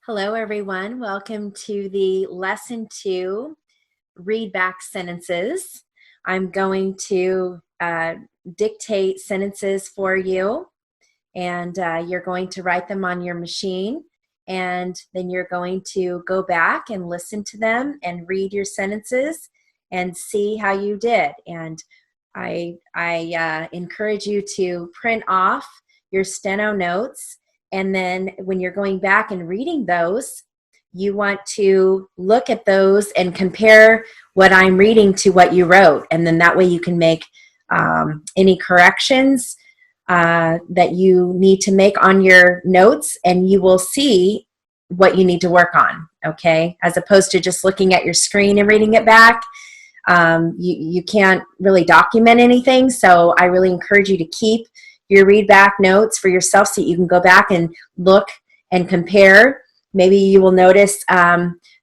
Hello, everyone. Welcome to the Lesson 2 Read Back Sentences. I'm going to dictate sentences for you, and you're going to write them on your machine, and then you're going to go back and listen to them and read your sentences and see how you did. And I encourage you to print off your steno notes, and then when you're going back and reading those, you want to look at those and compare what I'm reading to what you wrote, and then that way you can make any corrections that you need to make on your notes, and you will see what you need to work on, okay? As opposed to just looking at your screen and reading it back. You can't really document anything, so I really encourage you to keep your read back notes for yourself so you can go back and look and compare. Maybe you will notice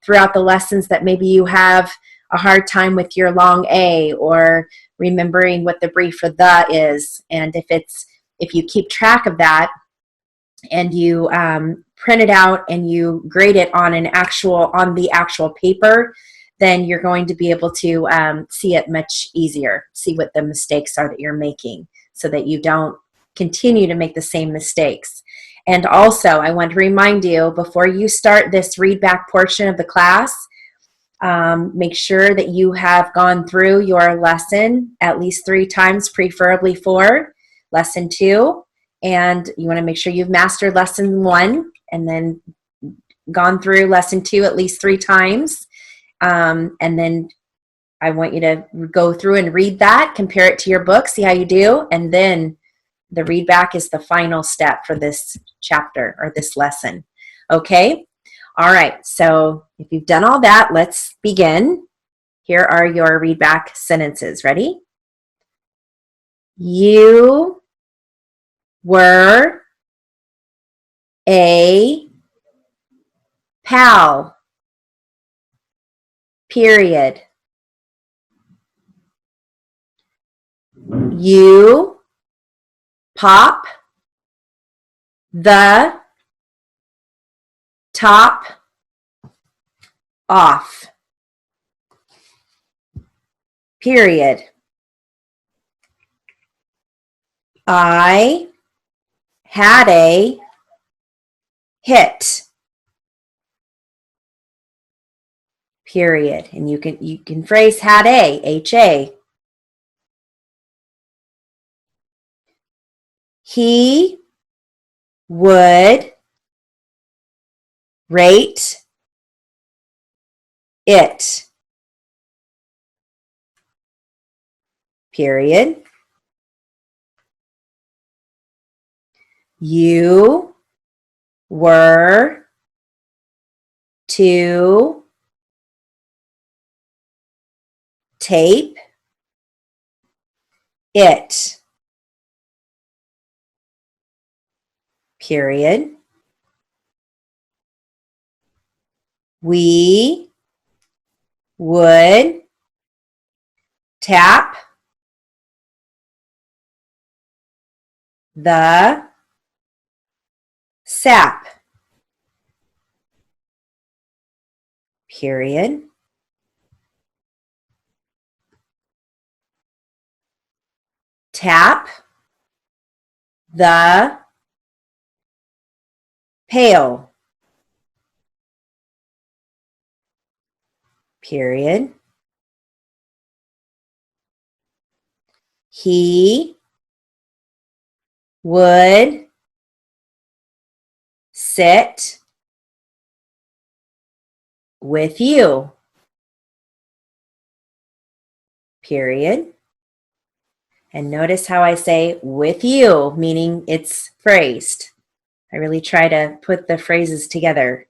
throughout the lessons that maybe you have a hard time with your long A or remembering what the brief for the is. And if you keep track of that and you print it out and you grade it on the actual paper, then you're going to be able to see it much easier, see what the mistakes are that you're making so that you don't continue to make the same mistakes. And also, I want to remind you, before you start this read back portion of the class, make sure that you have gone through your lesson at least 3 times, preferably 4, lesson 2, and you want to make sure you've mastered lesson 1 and then gone through lesson 2 at least 3 times. And then I want you to go through and read that, compare it to your book, see how you do, and then the read back is the final step for this chapter or this lesson. Okay? All right, so if you've done all that, let's begin. Here are your read back sentences. Ready? You were a pal. Period. You pop the top off. Period. I had a hit. Period. And you can phrase had a, H-A. He would rate it. Period. You were to tape it. Period. We would tap the sap. Period. Tap the pail. Period. He would sit with you. Period. And notice how I say with you, meaning it's phrased. I really try to put the phrases together.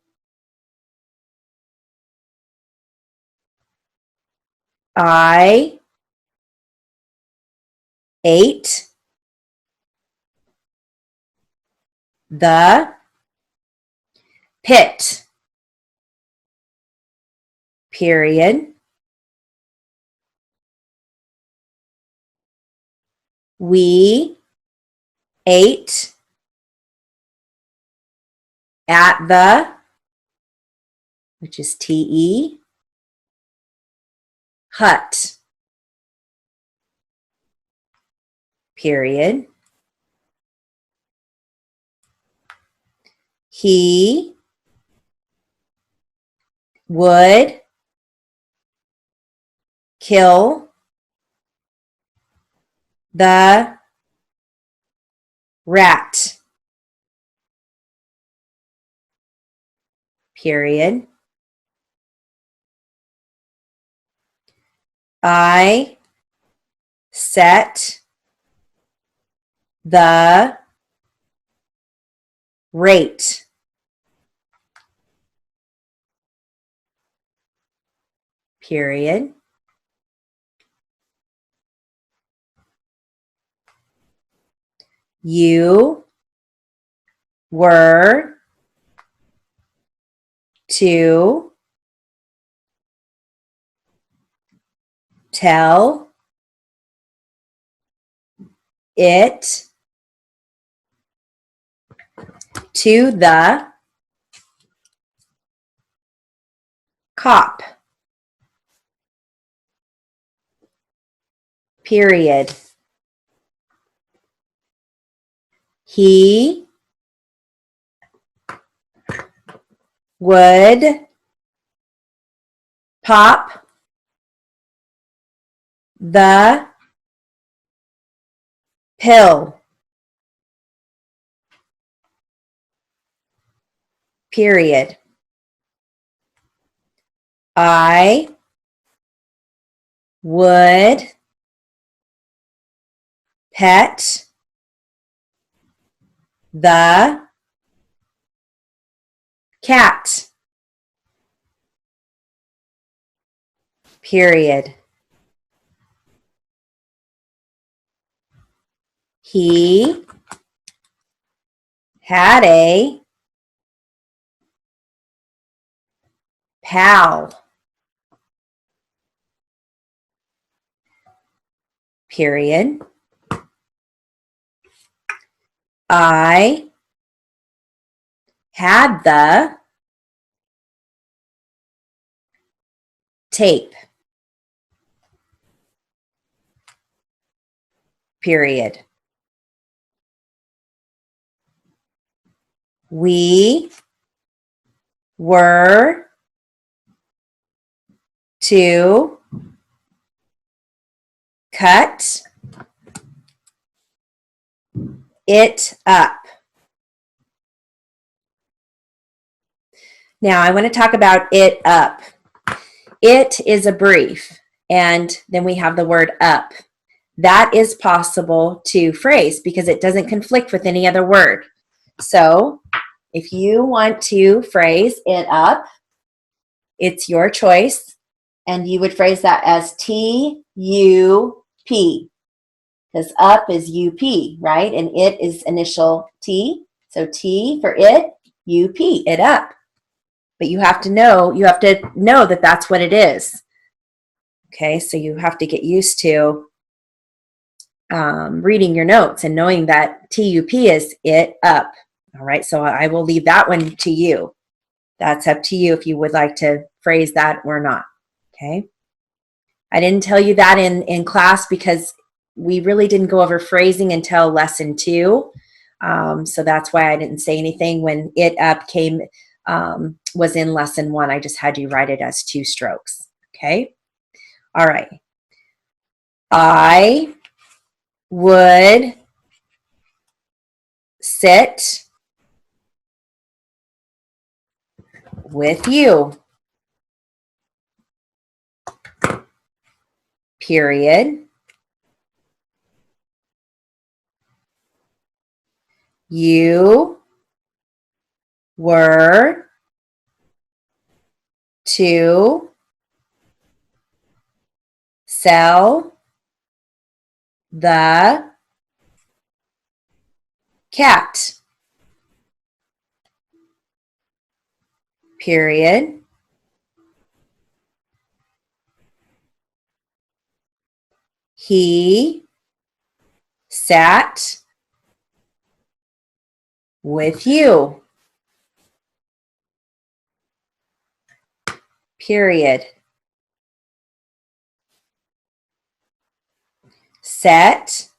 I ate the pit. Period. We ate at the which is T-E, hut, period. He would kill the rat, period. I set the rate, period. You were to tell it to the cop, period. He would pop the pill, period. I would pet the cat, period. He had a pal, period. I had the tape, period. We were to cut it up. Now I want to talk about it up. It is a brief, and then we have the word up. That is possible to phrase because it doesn't conflict with any other word. So if you want to phrase it up, it's your choice, and you would phrase that as T-U-P, because up is U-P, right? And it is initial T. So T for it, U-P, it up. But you have to know that that's what it is. Okay, so you have to get used to reading your notes and knowing that T-U-P is it up. All right, so I will leave that one to you. That's up to you if you would like to phrase that or not. Okay, I didn't tell you that in class because we really didn't go over phrasing until lesson 2. So that's why I didn't say anything when it up was in lesson 1. I just had you write it as 2 strokes. Okay, all right. I would sit with you, period. You were to sell the cat, period. He sat with you. period. Set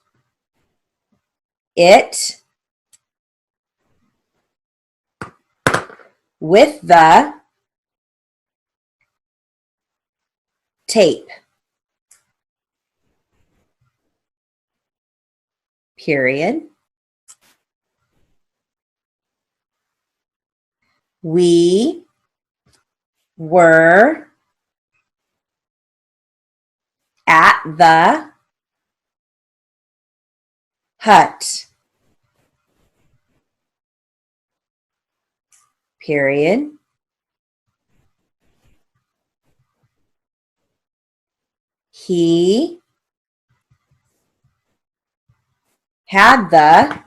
it with the tape, period. We were at the hut, period. He had the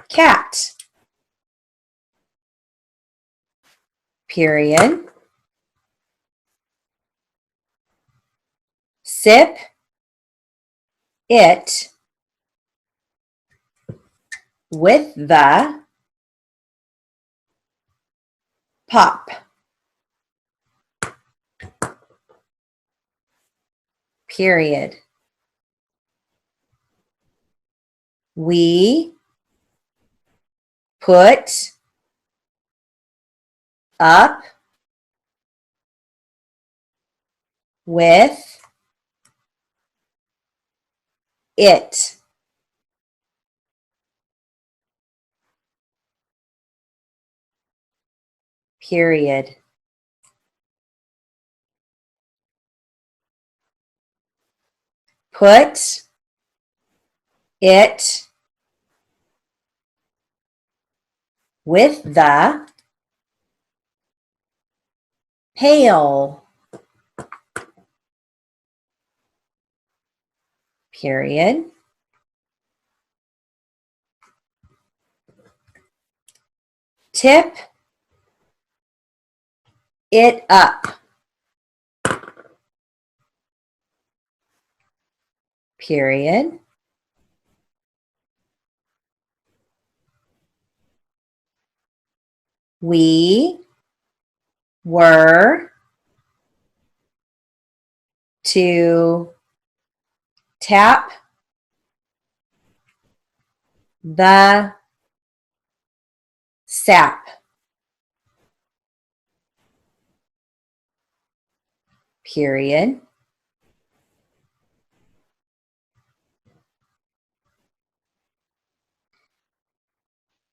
cat, period. Sip it with the pop, period. We put up with it, period. Put it with the pail, period. Tip it up, period. We were to tap the sap, period.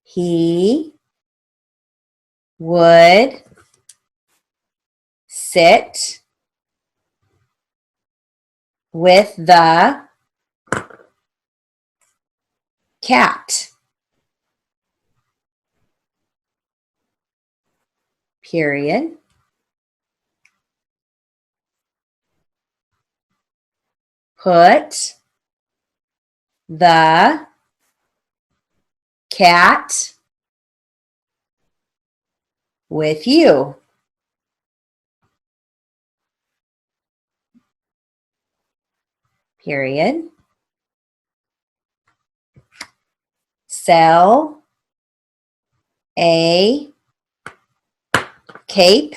He would sit with the cat, period. Put the cat with you, period. Sell a cape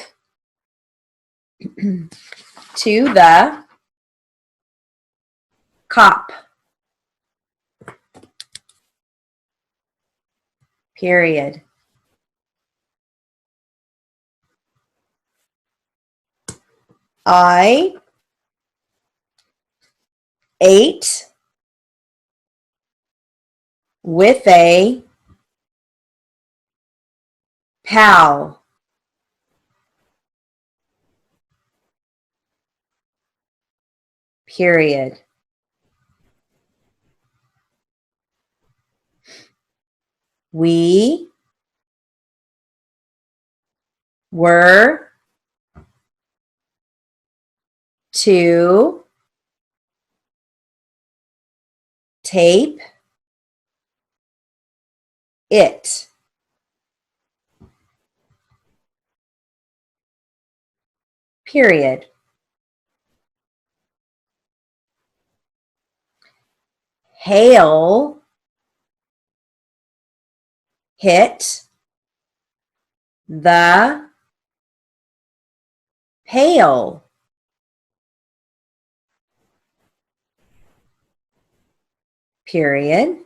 to the cop, period. I ate with a pal, period. We were to tape it, period. Hail hit the pail. Period.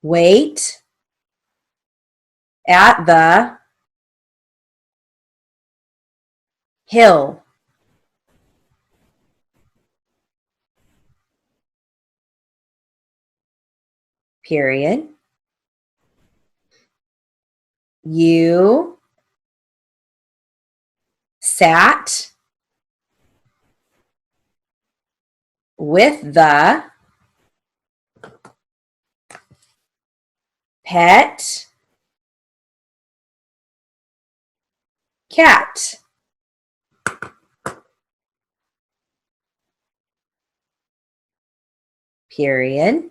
Wait at the hill. Period. You sat with the pet cat. Period.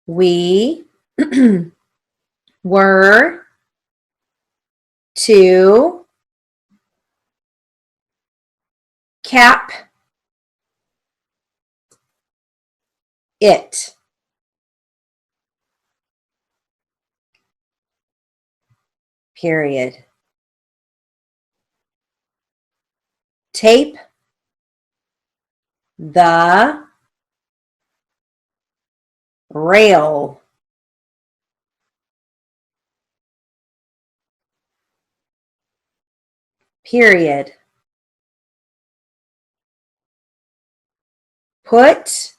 We were to cap it. Period. Tape the rail. Period. Put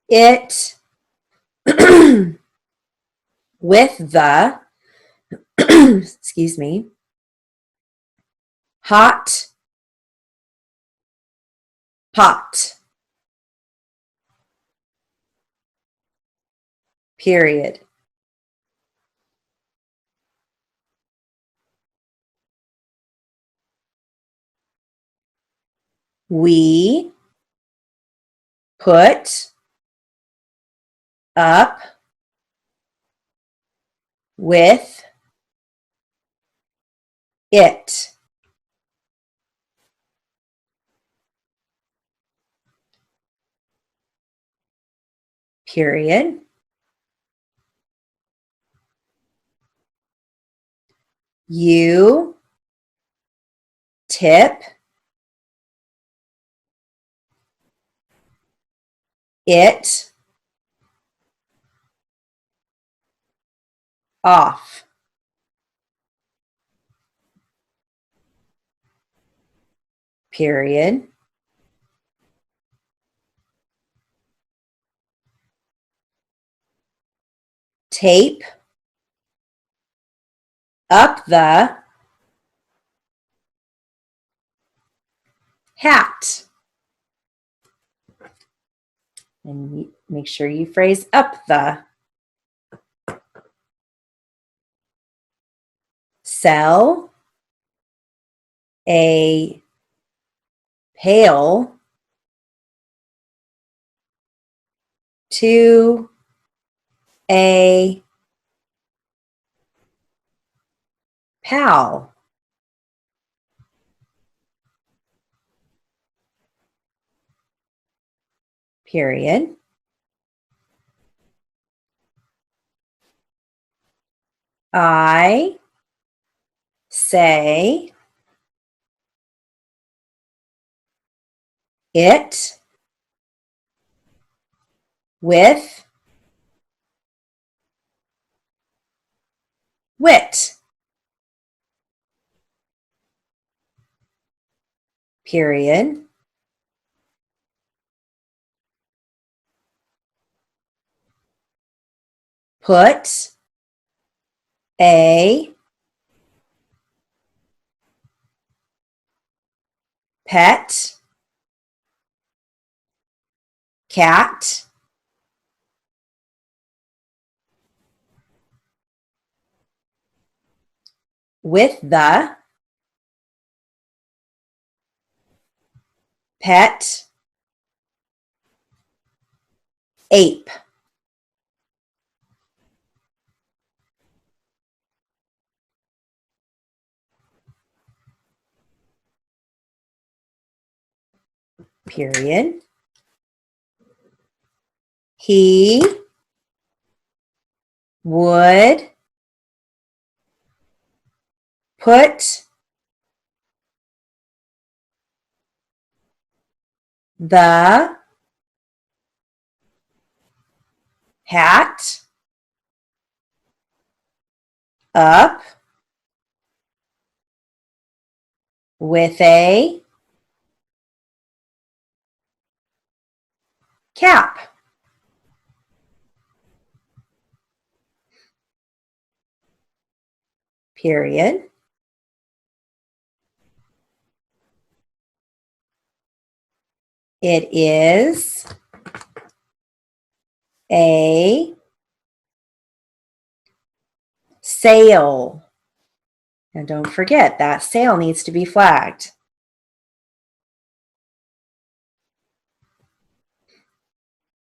it with the excuse me, hot pot. Period. We put up with it. Period. You tip it off. Period. Tape up the hat. And make sure you phrase up the. Sell a pail to a pal. Period. I say it with wit. Period. Put a pet cat with the pet ape. Period. He would put the hat up with a cap. Period. It is a sale. And don't forget that sale needs to be flagged.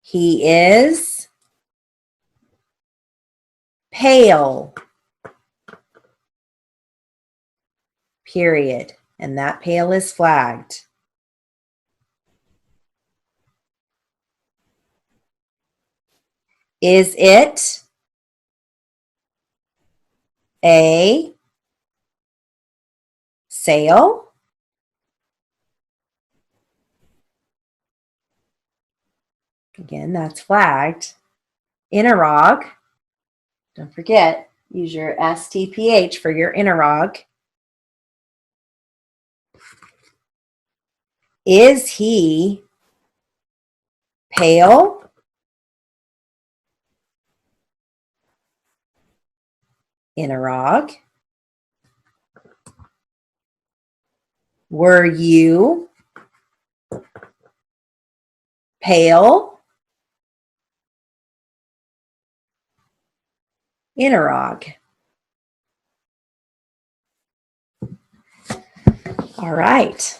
He is pale. Period. And that pale is flagged. Is it a sale? Again, that's flagged. Interrog. Don't forget, use your STPH for your interrog. Is he pale? Interrog. Were you pale? Interrog. All right.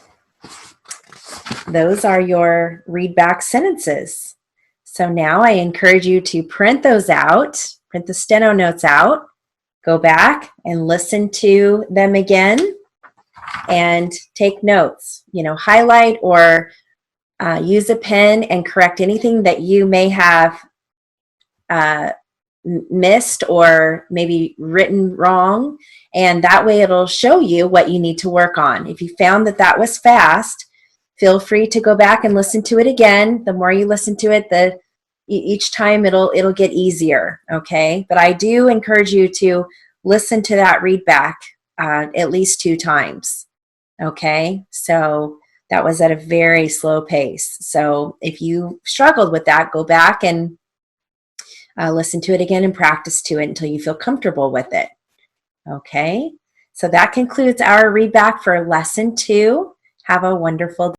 Those are your read back sentences. So now I encourage you to print those out, print the steno notes out, go back and listen to them again and take notes. You know, highlight or use a pen and correct anything that you may have missed or maybe written wrong. And that way it'll show you what you need to work on. If you found that that was fast, feel free to go back and listen to it again. The more you listen to it, each time it'll get easier, okay? But I do encourage you to listen to that read back at least 2 times, okay? So that was at a very slow pace. So if you struggled with that, go back and listen to it again and practice to it until you feel comfortable with it, okay? So that concludes our read back for lesson 2. Have a wonderful day.